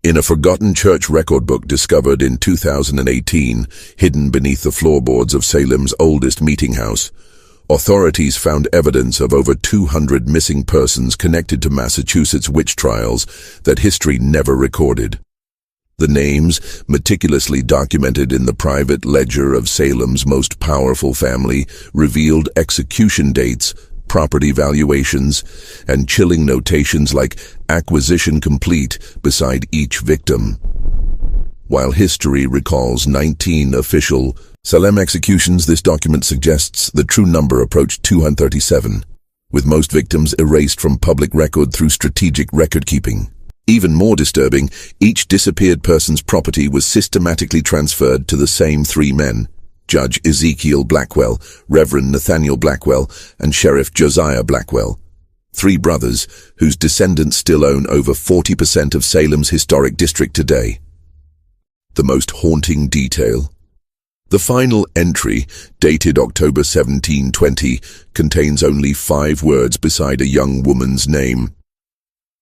In a forgotten church record book discovered in 2018, hidden beneath the floorboards of Salem's oldest meeting house, authorities found evidence of over 200 missing persons connected to Massachusetts witch trials that history never recorded. The names, meticulously documented in the private ledger of Salem's most powerful family, revealed execution dates, property valuations, and chilling notations like "acquisition complete" beside each victim. While history recalls 19 official Salem executions, this document suggests the true number approached 237, with most victims erased from public record through strategic record-keeping. Even more disturbing, each disappeared person's property was systematically transferred to the same three men: Judge Ezekiel Blackwell, Reverend Nathaniel Blackwell, and Sheriff Josiah Blackwell. Three brothers whose descendants still own over 40% of Salem's historic district today. The most haunting detail. The final entry, dated October 17, 2020, contains only 5 words beside a young woman's name.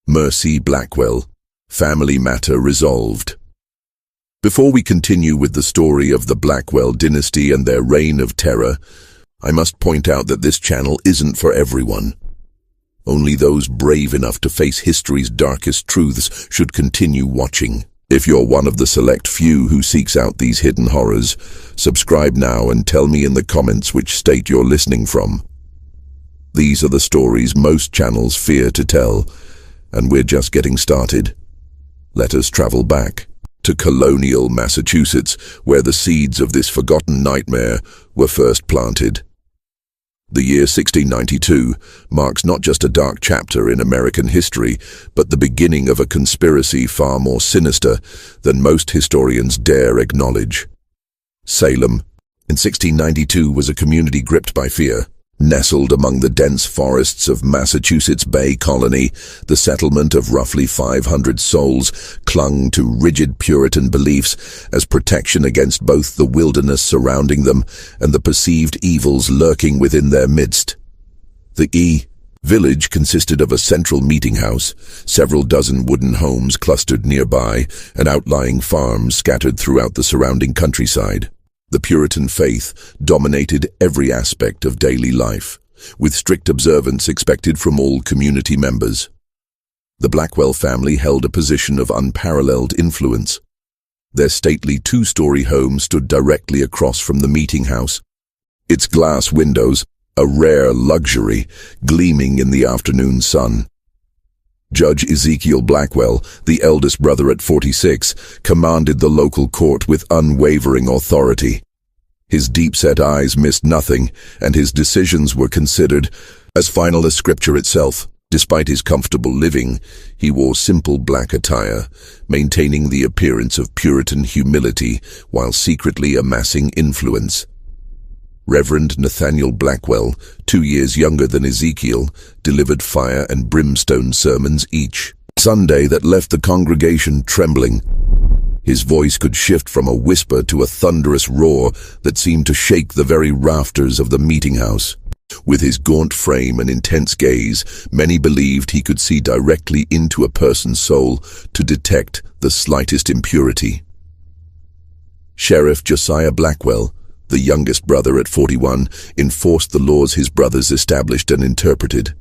Mercy Blackwell. Family matter resolved. Before we continue with the story of the Blackwell dynasty and their reign of terror, I must point out that this channel isn't for everyone. Only those brave enough to face history's darkest truths should continue watching. If you're one of the select few who seeks out these hidden horrors, subscribe now and tell me in the comments which state you're listening from. These are the stories most channels fear to tell, and we're just getting started. Let us travel back to colonial Massachusetts, where the seeds of this forgotten nightmare were first planted. The year 1692 marks not just a dark chapter in American history, but the beginning of a conspiracy far more sinister than most historians dare acknowledge. Salem, in 1692, was a community gripped by fear. Nestled among the dense forests of Massachusetts Bay Colony, the settlement of roughly 500 souls clung to rigid Puritan beliefs as protection against both the wilderness surrounding them and the perceived evils lurking within their midst. The village consisted of a central meeting house, several dozen wooden homes clustered nearby, and outlying farms scattered throughout the surrounding countryside. The Puritan faith dominated every aspect of daily life, with strict observance expected from all community members. The Blackwell family held a position of unparalleled influence. Their stately 2-story home stood directly across from the meeting house, its glass windows, a rare luxury, gleaming in the afternoon sun. Judge Ezekiel Blackwell, the eldest brother at 46, commanded the local court with unwavering authority. His deep-set eyes missed nothing, and his decisions were considered as final as scripture itself. Despite his comfortable living, he wore simple black attire, maintaining the appearance of Puritan humility while secretly amassing influence. Reverend Nathaniel Blackwell, 2 years younger than Ezekiel, delivered fire and brimstone sermons each Sunday that left the congregation trembling. His voice could shift from a whisper to a thunderous roar that seemed to shake the very rafters of the meeting house. With his gaunt frame and intense gaze, many believed he could see directly into a person's soul to detect the slightest impurity. Sheriff Josiah Blackwell, the youngest brother at 41, enforced the laws his brothers established and interpreted.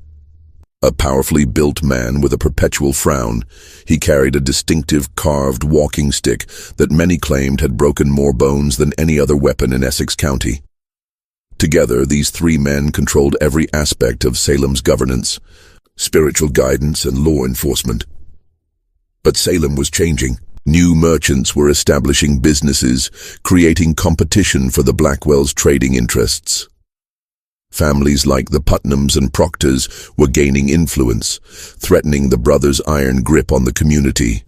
A powerfully built man with a perpetual frown, he carried a distinctive carved walking stick that many claimed had broken more bones than any other weapon in Essex County. Together, these 3 men controlled every aspect of Salem's governance, spiritual guidance, and law enforcement. But Salem was changing. New merchants were establishing businesses, creating competition for the Blackwells' trading interests. Families like the Putnams and Proctors were gaining influence, threatening the brothers' iron grip on the community.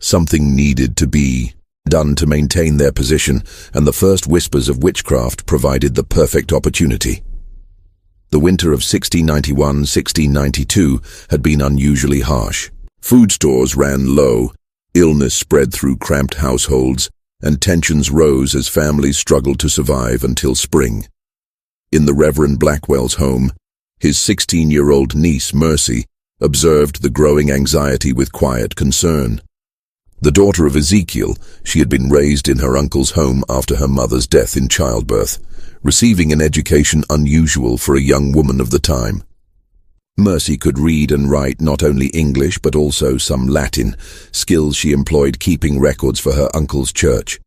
Something needed to be done to maintain their position, and the first whispers of witchcraft provided the perfect opportunity. The winter of 1691-1692 had been unusually harsh. Food stores ran low, illness spread through cramped households, and tensions rose as families struggled to survive until spring. In the Reverend Blackwell's home, his 16-year-old niece, Mercy, observed the growing anxiety with quiet concern. The daughter of Ezekiel, she had been raised in her uncle's home after her mother's death in childbirth, receiving an education unusual for a young woman of the time. Mercy could read and write not only English but also some Latin, skills she employed keeping records for her uncle's church.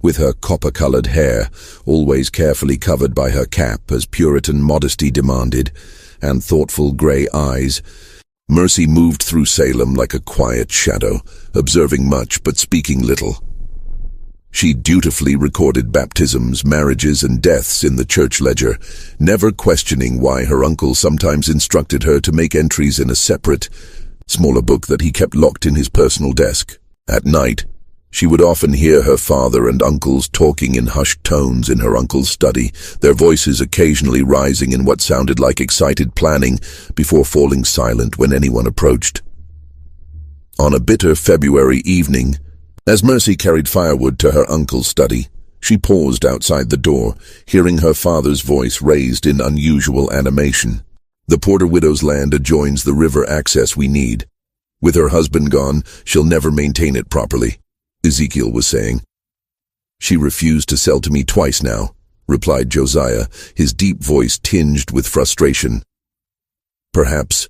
With her copper-colored hair, always carefully covered by her cap as Puritan modesty demanded, and thoughtful grey eyes, Mercy moved through Salem like a quiet shadow, observing much but speaking little. She dutifully recorded baptisms, marriages, and deaths in the church ledger, never questioning why her uncle sometimes instructed her to make entries in a separate, smaller book that he kept locked in his personal desk. At night, she would often hear her father and uncles talking in hushed tones in her uncle's study, their voices occasionally rising in what sounded like excited planning before falling silent when anyone approached. On a bitter February evening, as Mercy carried firewood to her uncle's study, she paused outside the door, hearing her father's voice raised in unusual animation. "The Porter widow's land adjoins the river access we need. With her husband gone, she'll never maintain it properly," Ezekiel was saying. "She refused to sell to me twice now," replied Josiah, his deep voice tinged with frustration. "Perhaps,"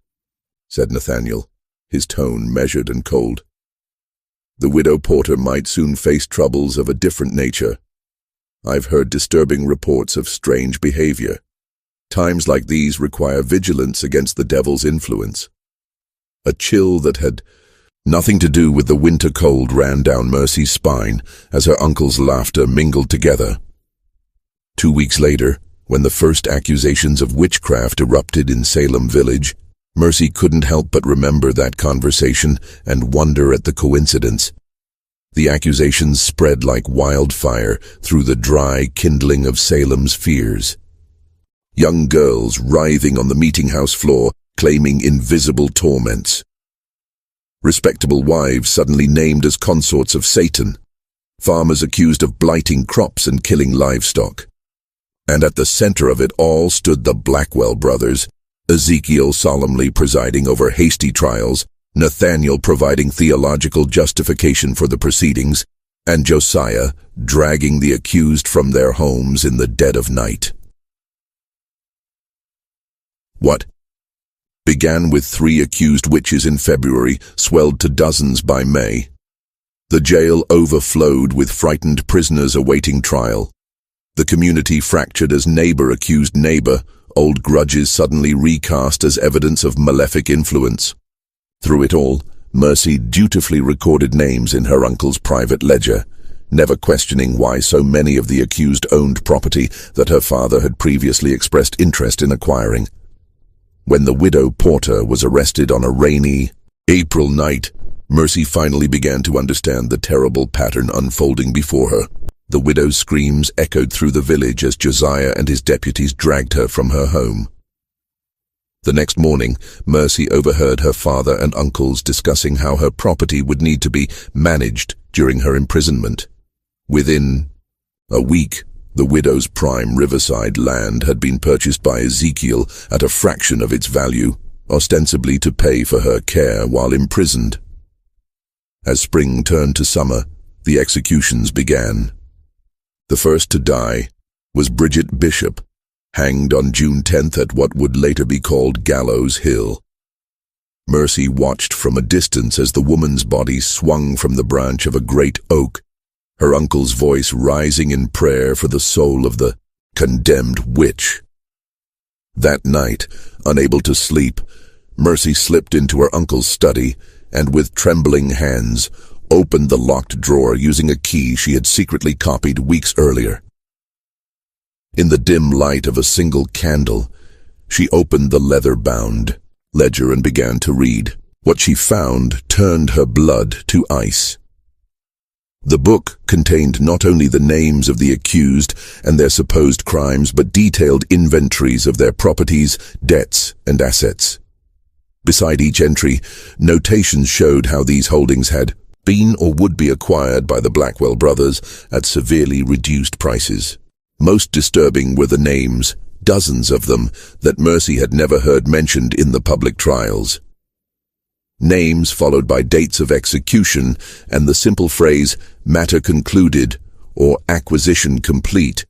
said Nathaniel, his tone measured and cold. "The widow Porter might soon face troubles of a different nature. I've heard disturbing reports of strange behavior. Times like these require vigilance against the devil's influence." A chill that had nothing to do with the winter cold ran down Mercy's spine as her uncle's laughter mingled together. 2 weeks later, when the first accusations of witchcraft erupted in Salem Village, Mercy couldn't help but remember that conversation and wonder at the coincidence. The accusations spread like wildfire through the dry kindling of Salem's fears. Young girls writhing on the meeting house floor, claiming invisible torments. Respectable wives suddenly named as consorts of Satan. Farmers accused of blighting crops and killing livestock. And at the center of it all stood the Blackwell brothers, Ezekiel solemnly presiding over hasty trials, Nathaniel providing theological justification for the proceedings, and Josiah dragging the accused from their homes in the dead of night. What began with 3 accused witches in February swelled to dozens by May. The jail overflowed with frightened prisoners awaiting trial. The community fractured as neighbor accused neighbor, old grudges suddenly recast as evidence of malefic influence. Through it all, Mercy dutifully recorded names in her uncle's private ledger, never questioning why so many of the accused owned property that her father had previously expressed interest in acquiring. When the widow Porter was arrested on a rainy April night, Mercy finally began to understand the terrible pattern unfolding before her. The widow's screams echoed through the village as Josiah and his deputies dragged her from her home. The next morning, Mercy overheard her father and uncles discussing how her property would need to be managed during her imprisonment. Within a week, the widow's prime riverside land had been purchased by Ezekiel at a fraction of its value, ostensibly to pay for her care while imprisoned. As spring turned to summer, the executions began. The first to die was Bridget Bishop, hanged on June 10th at what would later be called Gallows Hill. Mercy watched from a distance as the woman's body swung from the branch of a great oak, her uncle's voice rising in prayer for the soul of the condemned witch. That night, unable to sleep, Mercy slipped into her uncle's study and with trembling hands opened the locked drawer using a key she had secretly copied weeks earlier. In the dim light of a single candle, she opened the leather-bound ledger and began to read. What she found turned her blood to ice. The book contained not only the names of the accused and their supposed crimes, but detailed inventories of their properties, debts, and assets. Beside each entry, notations showed how these holdings had been or would be acquired by the Blackwell brothers at severely reduced prices. Most disturbing were the names, dozens of them, that Mercy had never heard mentioned in the public trials. names followed by dates of execution, and the simple phrase, "matter concluded," or "acquisition complete."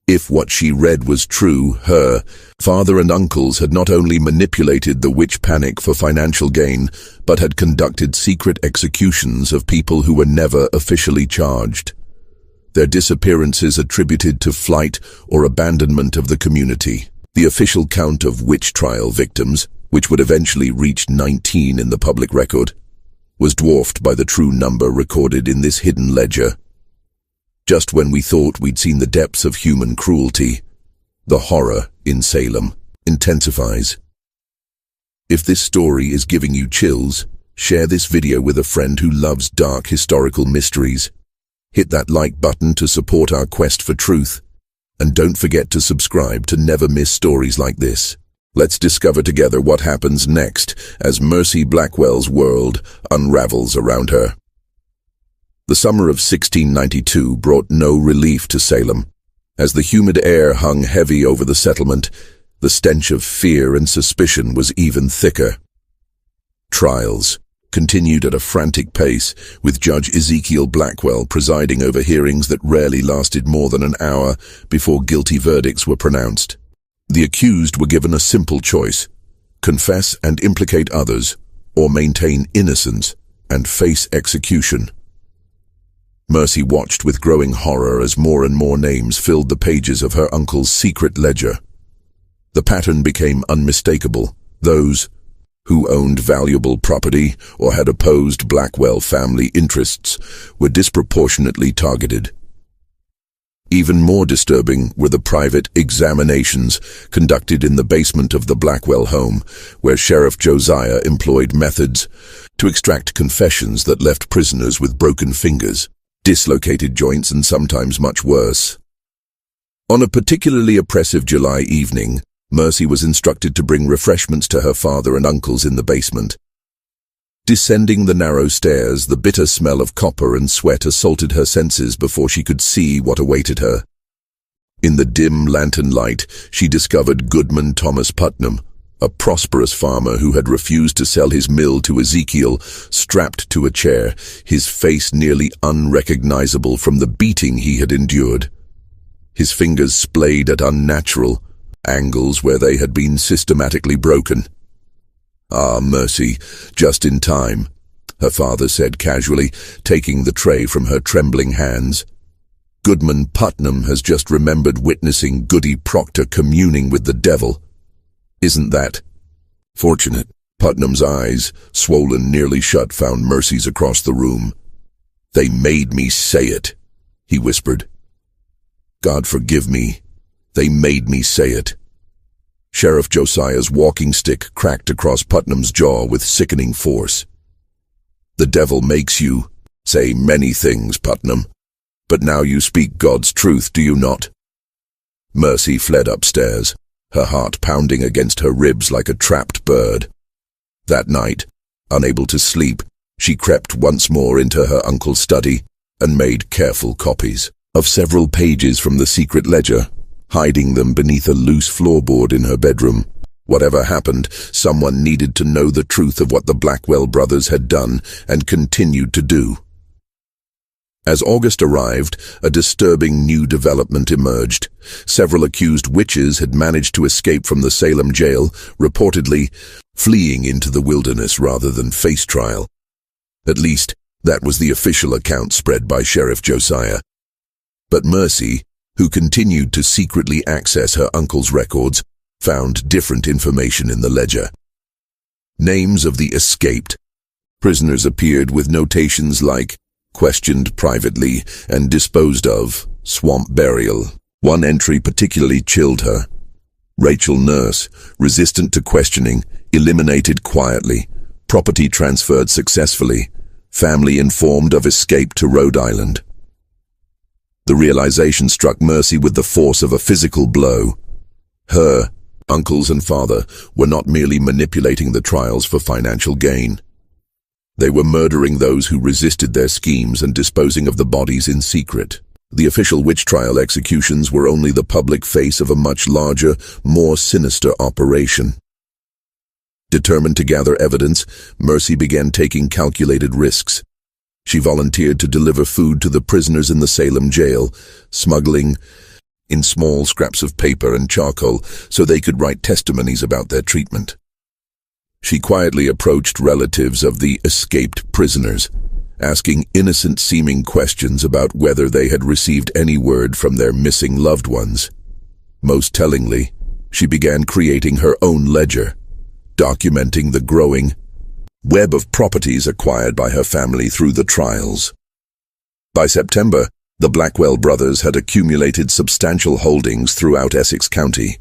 If what she read was true, her father and uncles had not only manipulated the witch panic for financial gain, but had conducted secret executions of people who were never officially charged. Their disappearances attributed to flight or abandonment of the community. The official count of witch trial victims, which would eventually reach 19 in the public record, was dwarfed by the true number recorded in this hidden ledger. Just when we thought we'd seen the depths of human cruelty, the horror in Salem intensifies. If this story is giving you chills, share this video with a friend who loves dark historical mysteries. Hit that like button to support our quest for truth, and don't forget to subscribe to never miss stories like this. Let's discover together what happens next as Mercy Blackwell's world unravels around her. The summer of 1692 brought no relief to Salem. As the humid air hung heavy over the settlement, the stench of fear and suspicion was even thicker. Trials continued at a frantic pace, with Judge Ezekiel Blackwell presiding over hearings that rarely lasted more than an hour before guilty verdicts were pronounced. The accused were given a simple choice: confess and implicate others, or maintain innocence and face execution. Mercy watched with growing horror as more and more names filled the pages of her uncle's secret ledger. The pattern became unmistakable. Those who owned valuable property or had opposed Blackwell family interests were disproportionately targeted. Even more disturbing were the private examinations conducted in the basement of the Blackwell home, where Sheriff Josiah employed methods to extract confessions that left prisoners with broken fingers, dislocated joints, and sometimes much worse. On a particularly oppressive July evening, Mercy was instructed to bring refreshments to her father and uncles in the basement. Descending the narrow stairs, the bitter smell of copper and sweat assaulted her senses before she could see what awaited her. In the dim lantern light, she discovered Goodman Thomas Putnam, a prosperous farmer who had refused to sell his mill to Ezekiel, strapped to a chair, his face nearly unrecognizable from the beating he had endured. His fingers splayed at unnatural angles where they had been systematically broken. "Ah, Mercy, just in time," her father said casually, taking the tray from her trembling hands. "Goodman Putnam has just remembered witnessing Goody Proctor communing with the devil. Isn't that fortunate?" Putnam's eyes, swollen nearly shut, found Mercy's across the room. "They made me say it," he whispered. "God forgive me. They made me say it." Sheriff Josiah's walking stick cracked across Putnam's jaw with sickening force. "The devil makes you say many things, Putnam, but now you speak God's truth, do you not?" Mercy fled upstairs, her heart pounding against her ribs like a trapped bird. That night, unable to sleep, she crept once more into her uncle's study and made careful copies of several pages from the secret ledger, hiding them beneath a loose floorboard in her bedroom. Whatever happened, someone needed to know the truth of what the Blackwell brothers had done and continued to do. As August arrived, a disturbing new development emerged. Several accused witches had managed to escape from the Salem jail, reportedly fleeing into the wilderness rather than face trial. At least, that was the official account spread by Sheriff Josiah. But Mercy, who continued to secretly access her uncle's records, found different information in the ledger. Names of the escaped prisoners appeared with notations like "questioned privately" and "disposed of, swamp burial." One entry particularly chilled her. Rachel Nurse, resistant to questioning, eliminated quietly. Property transferred successfully. Family informed of escape to Rhode Island. The realization struck Mercy with the force of a physical blow. Her uncles and father were not merely manipulating the trials for financial gain. They were murdering those who resisted their schemes and disposing of the bodies in secret. The official witch trial executions were only the public face of a much larger, more sinister operation. Determined to gather evidence, Mercy began taking calculated risks. She volunteered to deliver food to the prisoners in the Salem jail, smuggling in small scraps of paper and charcoal so they could write testimonies about their treatment. She quietly approached relatives of the escaped prisoners, asking innocent-seeming questions about whether they had received any word from their missing loved ones. Most tellingly, she began creating her own ledger, documenting the growing web of properties acquired by her family through the trials. By September, the Blackwell brothers had accumulated substantial holdings throughout Essex County.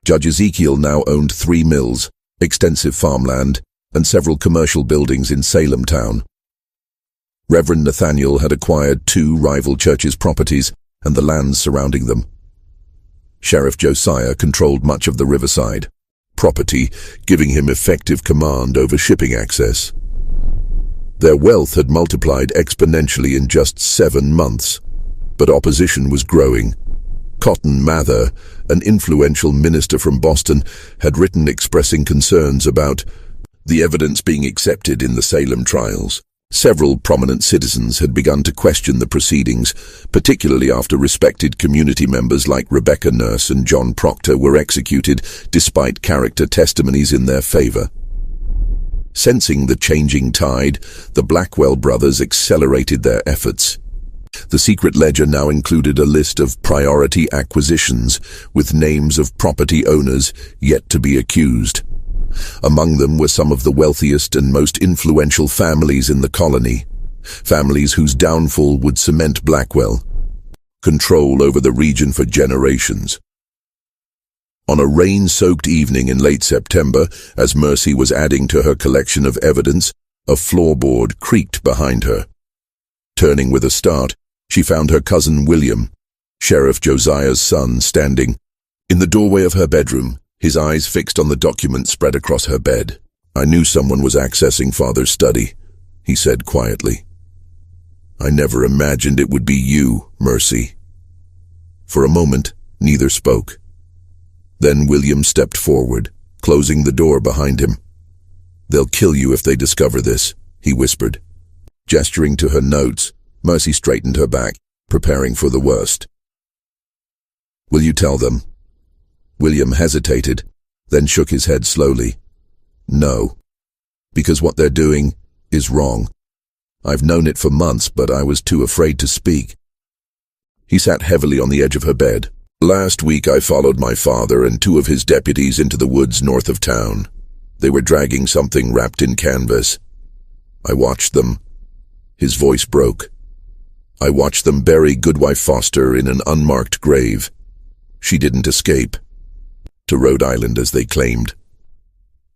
Judge Ezekiel now owned 3 mills, extensive farmland, and several commercial buildings in Salem town. Reverend Nathaniel had acquired 2 rival churches' properties and the lands surrounding them. Sheriff Josiah controlled much of the riverside property, giving him effective command over shipping access. Their wealth had multiplied exponentially in just 7 months, but opposition was growing. Cotton Mather, an influential minister from Boston, had written expressing concerns about the evidence being accepted in the Salem trials. Several prominent citizens had begun to question the proceedings, particularly after respected community members like Rebecca Nurse and John Proctor were executed despite character testimonies in their favor. Sensing the changing tide, the Blackwell brothers accelerated their efforts. The secret ledger now included a list of priority acquisitions with names of property owners yet to be accused. Among them were some of the wealthiest and most influential families in the colony, families whose downfall would cement Blackwell control over the region for generations. On a rain-soaked evening in late September, as Mercy was adding to her collection of evidence, a floorboard creaked behind her. Turning with a start, she found her cousin William, Sheriff Josiah's son, standing in the doorway of her bedroom, his eyes fixed on the document spread across her bed. "I knew someone was accessing Father's study," he said quietly. "I never imagined it would be you, Mercy." For a moment, neither spoke. Then William stepped forward, closing the door behind him. "They'll kill you if they discover this," he whispered. Gesturing to her notes, Mercy straightened her back, preparing for the worst. "Will you tell them?" William hesitated, then shook his head slowly. "No, because what they're doing is wrong. I've known it for months, but I was too afraid to speak." He sat heavily on the edge of her bed. "Last week I followed my father and 2 of his deputies into the woods north of town. They were dragging something wrapped in canvas. I watched them." His voice broke. "I watched them bury Goodwife Foster in an unmarked grave. She didn't escape to Rhode Island, as they claimed."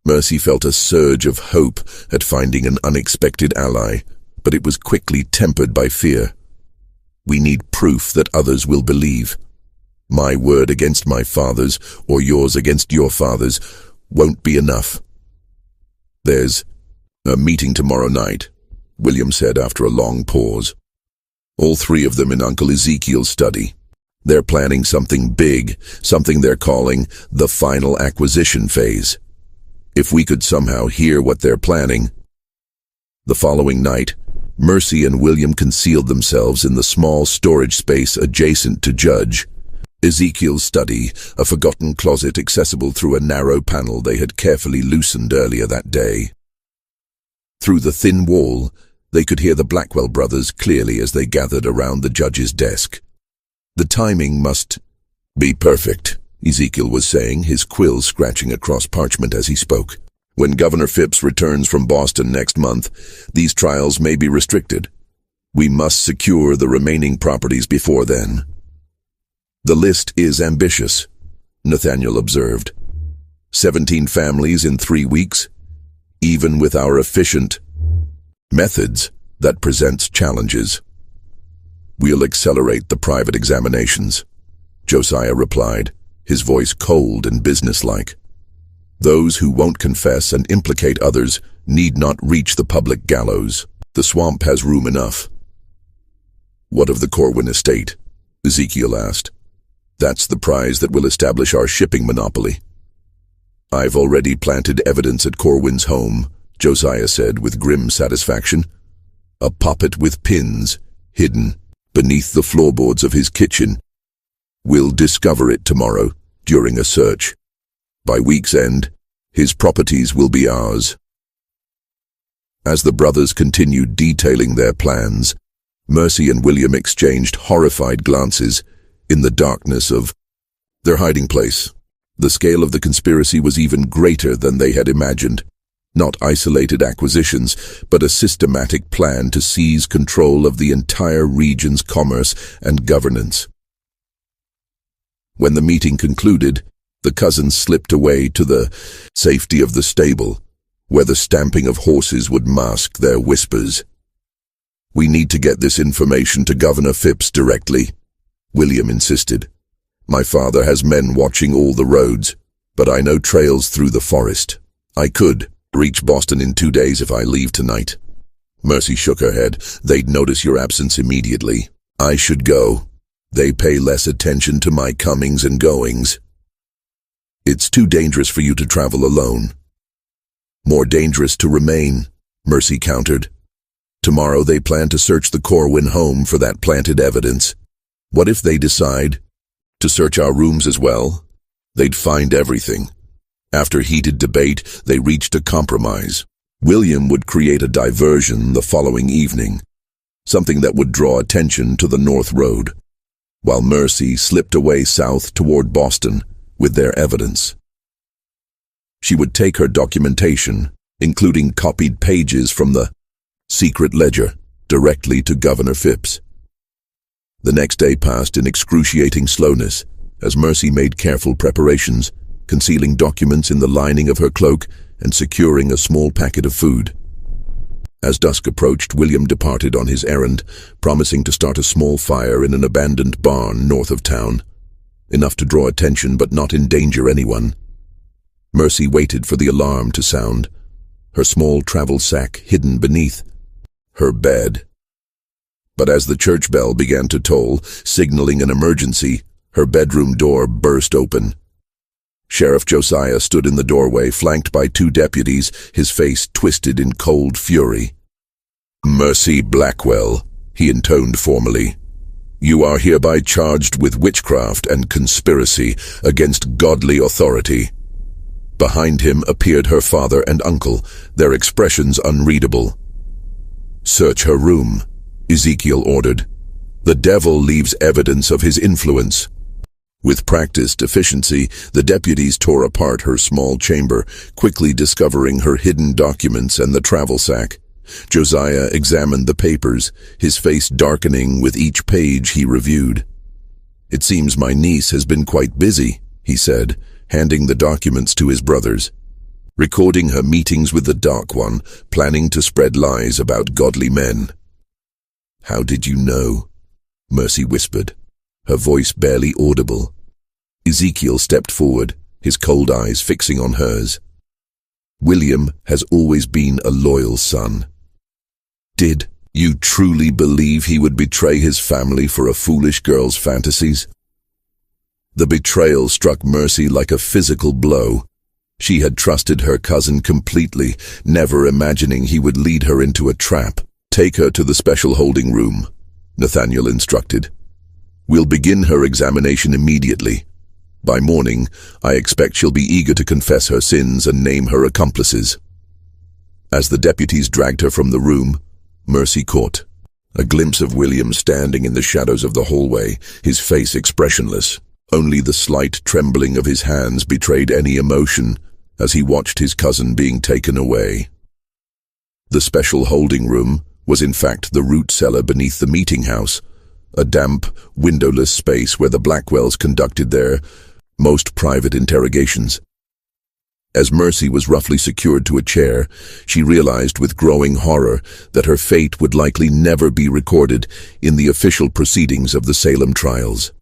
Mercy felt a surge of hope at finding an unexpected ally, but it was quickly tempered by fear. "We need proof that others will believe. My word against my father's, or yours against your father's, won't be enough." "There's a meeting tomorrow night," William said after a long pause. "All 3 of them in Uncle Ezekiel's study. They're planning something big, something they're calling the final acquisition phase. If we could somehow hear what they're planning." The following night, Mercy and William concealed themselves in the small storage space adjacent to Judge Ezekiel's study, a forgotten closet accessible through a narrow panel they had carefully loosened earlier that day. Through the thin wall, they could hear the Blackwell brothers clearly as they gathered around the judge's desk. "The timing must be perfect," Ezekiel was saying, his quill scratching across parchment as he spoke. "When Governor Phipps returns from Boston next month, these trials may be restricted. We must secure the remaining properties before then." "The list is ambitious," Nathaniel observed. 17 families in 3 weeks. Even with our efficient methods, that presents challenges. "We'll accelerate the private examinations," Josiah replied, his voice cold and businesslike. "Those who won't confess and implicate others need not reach the public gallows. The swamp has room enough." "What of the Corwin estate?" Ezekiel asked. "That's the prize that will establish our shipping monopoly." "I've already planted evidence at Corwin's home," Josiah said with grim satisfaction. "A puppet with pins, hidden beneath the floorboards of his kitchen. We'll discover it tomorrow, during a search. By week's end, his properties will be ours." As the brothers continued detailing their plans, Mercy and William exchanged horrified glances in the darkness of their hiding place. The scale of the conspiracy was even greater than they had imagined. Not isolated acquisitions, but a systematic plan to seize control of the entire region's commerce and governance. When the meeting concluded, the cousins slipped away to the safety of the stable, where the stamping of horses would mask their whispers. "We need to get this information to Governor Phipps directly," William insisted. "My father has men watching all the roads, but I know trails through the forest. I could reach Boston in 2 days if I leave tonight." Mercy shook her head. "They'd notice your absence immediately. I should go. They pay less attention to my comings and goings." "It's too dangerous for you to travel alone." "More dangerous to remain," Mercy countered. "Tomorrow they plan to search the Corwin home for that planted evidence. What if they decide to search our rooms as well? They'd find everything." After heated debate, they reached a compromise. William would create a diversion the following evening, something that would draw attention to the North Road, while Mercy slipped away south toward Boston with their evidence. She would take her documentation, including copied pages from the secret ledger, directly to Governor Phipps. The next day passed in excruciating slowness, as Mercy made careful preparations, concealing documents in the lining of her cloak and securing a small packet of food. As dusk approached, William departed on his errand, promising to start a small fire in an abandoned barn north of town, enough to draw attention but not endanger anyone. Mercy waited for the alarm to sound, her small travel sack hidden beneath her bed. But as the church bell began to toll, signaling an emergency, her bedroom door burst open. Sheriff Josiah stood in the doorway, flanked by 2 deputies, his face twisted in cold fury. "Mercy Blackwell," he intoned formally. "You are hereby charged with witchcraft and conspiracy against godly authority." Behind him appeared her father and uncle, their expressions unreadable. "Search her room," Ezekiel ordered. "The devil leaves evidence of his influence." With practiced efficiency, the deputies tore apart her small chamber, quickly discovering her hidden documents and the travel sack. Josiah examined the papers, his face darkening with each page he reviewed. "It seems my niece has been quite busy," he said, handing the documents to his brothers. "Recording her meetings with the Dark One, planning to spread lies about godly men." "How did you know?" Mercy whispered, her voice barely audible. Ezekiel stepped forward, his cold eyes fixing on hers. "William has always been a loyal son." "Did you truly believe he would betray his family for a foolish girl's fantasies?" The betrayal struck Mercy like a physical blow. She had trusted her cousin completely, never imagining he would lead her into a trap. "Take her to the special holding room," Nathaniel instructed. "We'll begin her examination immediately. By morning, I expect she'll be eager to confess her sins and name her accomplices." As the deputies dragged her from the room, Mercy caught a glimpse of William standing in the shadows of the hallway, his face expressionless. Only the slight trembling of his hands betrayed any emotion as he watched his cousin being taken away. The special holding room was in fact the root cellar beneath the meeting house, a damp, windowless space where the Blackwells conducted their most private interrogations. As Mercy was roughly secured to a chair, she realized with growing horror that her fate would likely never be recorded in the official proceedings of the Salem trials.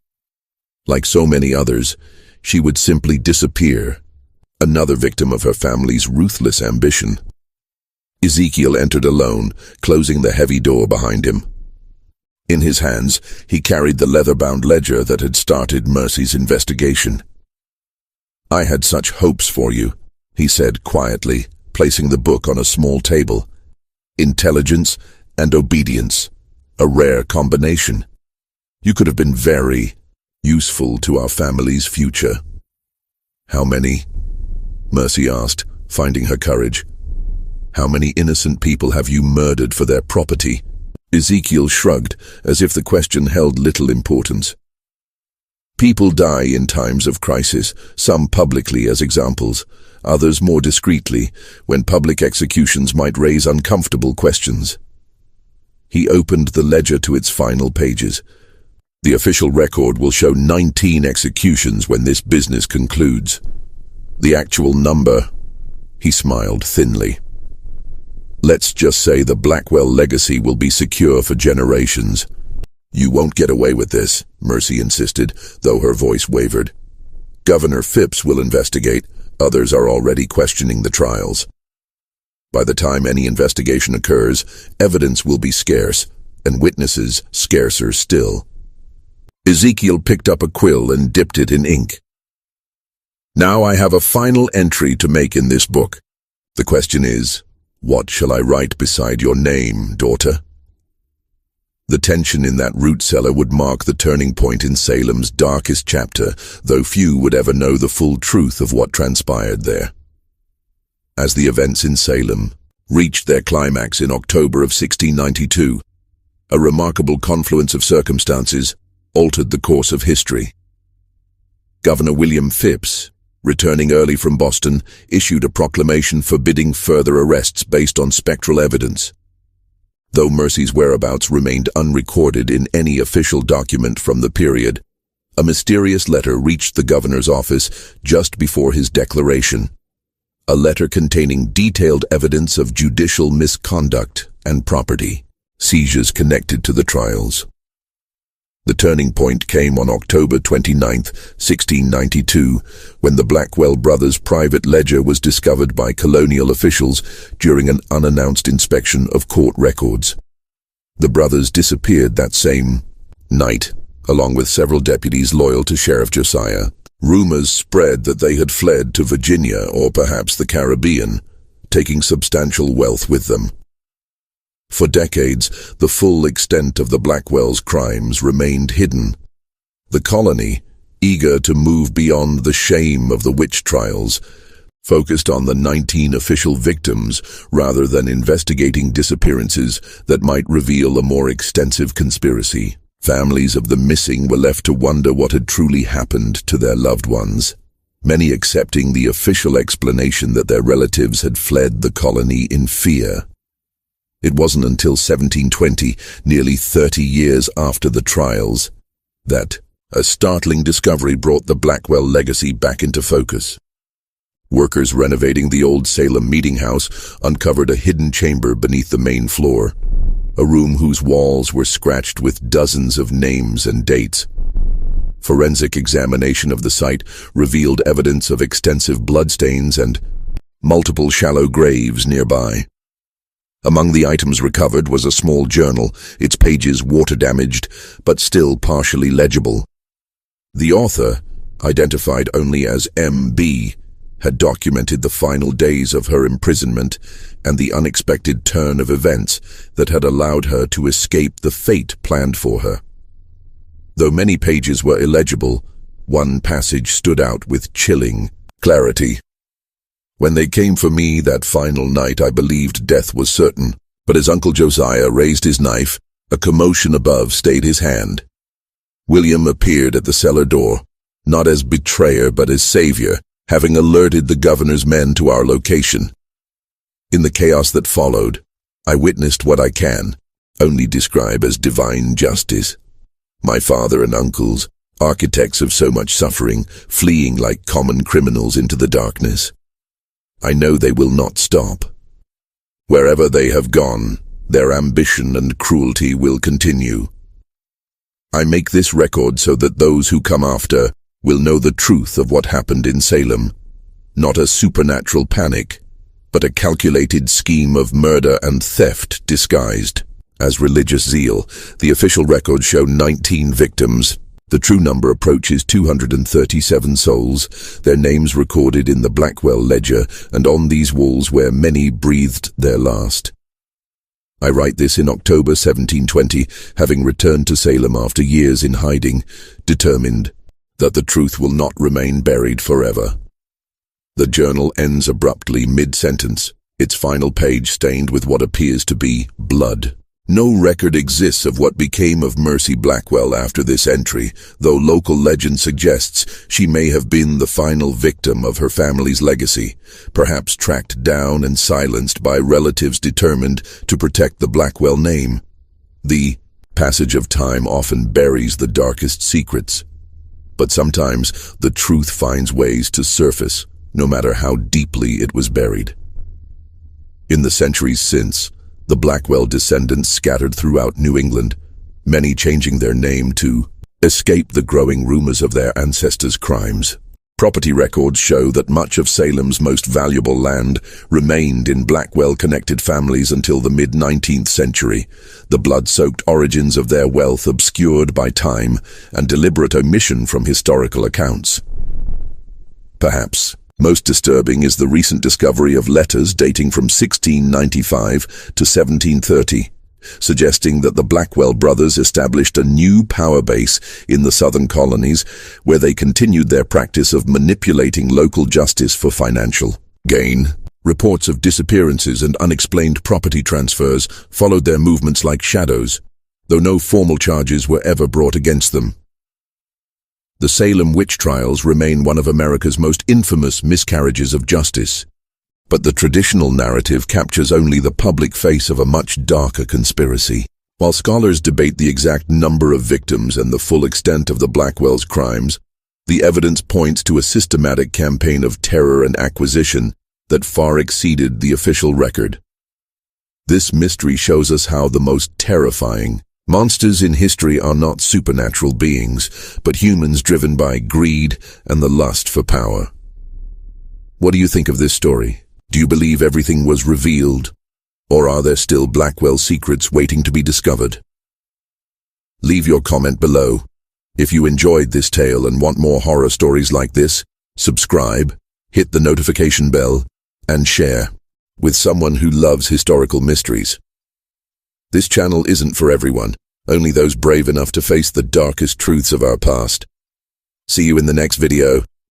Like so many others, she would simply disappear, another victim of her family's ruthless ambition. Ezekiel entered alone, closing the heavy door behind him. In his hands, he carried the leather-bound ledger that had started Mercy's investigation. "I had such hopes for you," he said quietly, placing the book on a small table. "Intelligence and obedience, a rare combination. You could have been very useful to our family's future." "How many?" Mercy asked, finding her courage. "How many innocent people have you murdered for their property?" Ezekiel shrugged, as if the question held little importance. "People die in times of crisis, some publicly as examples, others more discreetly, when public executions might raise uncomfortable questions." He opened the ledger to its final pages. "The official record will show 19 executions when this business concludes. The actual number," he smiled thinly. "Let's just say the Blackwell legacy will be secure for generations." "You won't get away with this," Mercy insisted, though her voice wavered. "Governor Phipps will investigate. Others are already questioning the trials. By the time any investigation occurs, evidence will be scarce, and witnesses scarcer still." Ezekiel picked up a quill and dipped it in ink. "Now I have a final entry to make in this book. The question is, what shall I write beside your name, daughter?" The tension in that root cellar would mark the turning point in Salem's darkest chapter, though few would ever know the full truth of what transpired there. As the events in Salem reached their climax in October of 1692, a remarkable confluence of circumstances altered the course of history. Governor William Phipps, returning early from Boston, issued a proclamation forbidding further arrests based on spectral evidence. Though Mercy's whereabouts remained unrecorded in any official document from the period, a mysterious letter reached the governor's office just before his declaration. A letter containing detailed evidence of judicial misconduct and property seizures connected to the trials. The turning point came on October 29, 1692, when the Blackwell brothers' private ledger was discovered by colonial officials during an unannounced inspection of court records. The brothers disappeared that same night, along with several deputies loyal to Sheriff Josiah. Rumors spread that they had fled to Virginia or perhaps the Caribbean, taking substantial wealth with them. For decades, the full extent of the Blackwell's crimes remained hidden. The colony, eager to move beyond the shame of the witch trials, focused on the 19 official victims rather than investigating disappearances that might reveal a more extensive conspiracy. Families of the missing were left to wonder what had truly happened to their loved ones, many accepting the official explanation that their relatives had fled the colony in fear. It wasn't until 1720, nearly 30 years after the trials, that a startling discovery brought the Blackwell legacy back into focus. Workers renovating the old Salem meeting house uncovered a hidden chamber beneath the main floor, a room whose walls were scratched with dozens of names and dates. Forensic examination of the site revealed evidence of extensive bloodstains and multiple shallow graves nearby. Among the items recovered was a small journal, its pages water-damaged, but still partially legible. The author, identified only as M.B., had documented the final days of her imprisonment and the unexpected turn of events that had allowed her to escape the fate planned for her. Though many pages were illegible, one passage stood out with chilling clarity. "When they came for me that final night, I believed death was certain, but as Uncle Josiah raised his knife, a commotion above stayed his hand. William appeared at the cellar door, not as betrayer but as savior, having alerted the governor's men to our location. In the chaos that followed, I witnessed what I can only describe as divine justice. My father and uncles, architects of so much suffering, fleeing like common criminals into the darkness. I know they will not stop. Wherever they have gone, their ambition and cruelty will continue. I make this record so that those who come after will know the truth of what happened in Salem, not a supernatural panic, but a calculated scheme of murder and theft disguised as religious zeal. The official records show 19 victims, The true number approaches 237 souls, their names recorded in the Blackwell ledger and on these walls where many breathed their last. I write this in October 1720, having returned to Salem after years in hiding, determined that the truth will not remain buried forever. The journal ends abruptly mid-sentence, its final page stained with what appears to be blood. No record exists of what became of Mercy Blackwell after this entry, though local legend suggests she may have been the final victim of her family's legacy, perhaps tracked down and silenced by relatives determined to protect the Blackwell name. The passage of time often buries the darkest secrets, but sometimes the truth finds ways to surface, no matter how deeply it was buried. In the centuries since, the Blackwell descendants scattered throughout New England, many changing their name to escape the growing rumors of their ancestors' crimes. Property records show that much of Salem's most valuable land remained in Blackwell-connected families until the mid-19th century, the blood-soaked origins of their wealth obscured by time and deliberate omission from historical accounts. Perhaps most disturbing is the recent discovery of letters dating from 1695 to 1730, suggesting that the Blackwell brothers established a new power base in the southern colonies where they continued their practice of manipulating local justice for financial gain. Reports of disappearances and unexplained property transfers followed their movements like shadows, though no formal charges were ever brought against them. The Salem witch trials remain one of America's most infamous miscarriages of justice, but the traditional narrative captures only the public face of a much darker conspiracy. While scholars debate the exact number of victims and the full extent of the Blackwell's crimes, the evidence points to a systematic campaign of terror and acquisition that far exceeded the official record. This mystery shows us how the most terrifying monsters in history are not supernatural beings, but humans driven by greed and the lust for power. What do you think of this story? Do you believe everything was revealed, or are there still Blackwell secrets waiting to be discovered? Leave your comment below. If you enjoyed this tale and want more horror stories like this, subscribe, hit the notification bell, and share with someone who loves historical mysteries. This channel isn't for everyone, only those brave enough to face the darkest truths of our past. See you in the next video.